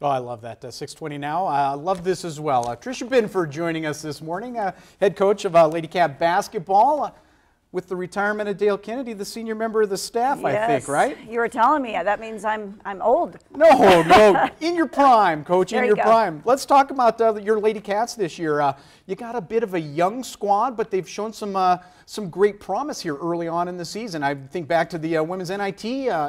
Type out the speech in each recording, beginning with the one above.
Oh, I love that. 6:20 now. I love this as well. Tricia Binford joining us this morning, head coach of Lady Cat basketball. With the retirement of Dale Kennedy, the senior member of the staff, yes, I think, right? You were telling me that means I'm old. No, in your prime, Coach, in your go. prime. Let's talk about your Lady Cats this year. You got a bit of a young squad, but they've shown some great promise here early on in the season. I think back to the women's NIT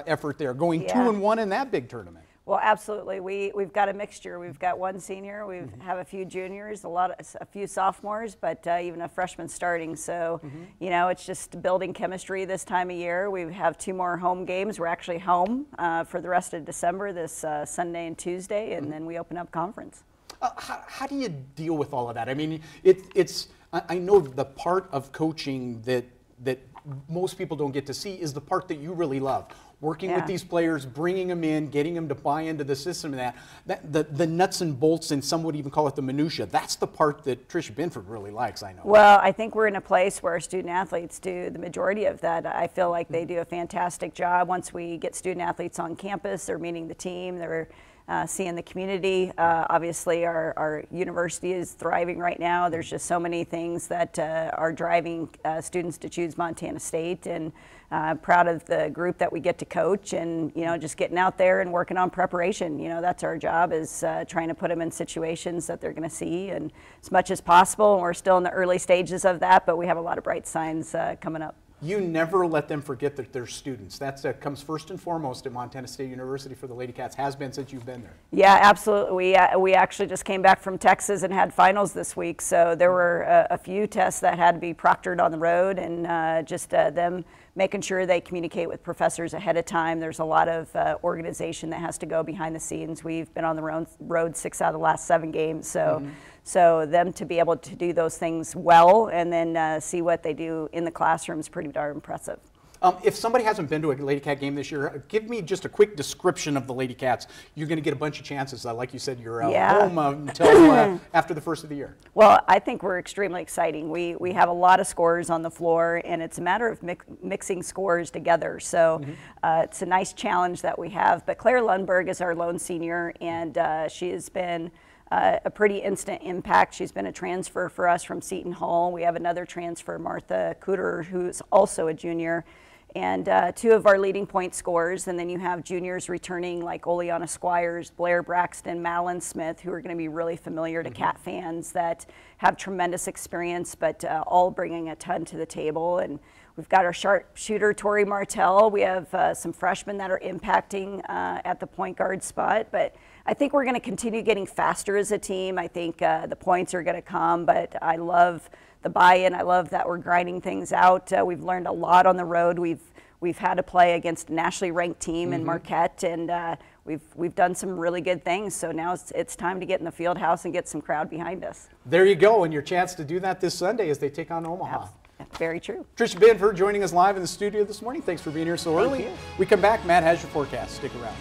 effort there, going 2-1 in that big tournament. Well, absolutely. We've got a mixture. We've got one senior. We have a few juniors, a few sophomores, but even a freshman starting. So, you know, it's just building chemistry this time of year. We have 2 more home games. We're actually home for the rest of December, this Sunday and Tuesday, and then we open up conference. How do you deal with all of that? I mean, I know the part of coaching that most people don't get to see is the part that you really love. Working with these players, bringing them in, getting them to buy into the system, and the nuts and bolts, and some would even call it the minutia. That's the part that Tricia Binford really likes, I know. Well, I think we're in a place where student athletes do the majority of that. I feel like they do a fantastic job. Once we get student athletes on campus, they're meeting the team, they're seeing the community. Obviously, our university is thriving right now. There's just so many things that are driving students to choose Montana State, and proud of the group that we get to coach, and you know, just getting out there and working on preparation. You know, that's our job, is trying to put them in situations that they're going to see, and as much as possible. And we're still in the early stages of that, but we have a lot of bright signs coming up. You never let them forget that they're students. That comes first and foremost at Montana State University for the Lady Cats, has been since you've been there. Yeah, absolutely. We actually just came back from Texas and had finals this week, so there were a few tests that had to be proctored on the road, and just them making sure they communicate with professors ahead of time. There's a lot of organization that has to go behind the scenes. We've been on the road 6 out of the last 7 games, so so them to be able to do those things well, and then see what they do in the classroom is pretty darn impressive. If somebody hasn't been to a Lady Cat game this year, give me just a quick description of the Lady Cats. You're going to get a bunch of chances. Like you said, you're home until after the first of the year. Well, I think we're extremely exciting. We have a lot of scorers on the floor, and it's a matter of mixing scores together. So it's a nice challenge that we have. But Claire Lundberg is our lone senior, and she has been a pretty instant impact. She's been a transfer for us from Seton Hall. We have another transfer, Martha Cooter, who's also a junior, and 2 of our leading point scorers. And then you have juniors returning like Oleana Squires, Blair Braxton, Madeline Smith, who are going to be really familiar to Cat fans, that have tremendous experience, but all bringing a ton to the table. And we've got our sharpshooter, Tori Martell. We have some freshmen that are impacting at the point guard spot, but I think we're going to continue getting faster as a team. I think the points are going to come, but I love the buy-in. I love that we're grinding things out. We've learned a lot on the road. We've had to play against a nationally ranked team in Marquette, and we've done some really good things. So now it's time to get in the field house and get some crowd behind us. There you go, and your chance to do that this Sunday as they take on Omaha. Very true. Tricia Binford joining us live in the studio this morning. Thanks for being here so early. Thank you. We come back, Matt has your forecast. Stick around.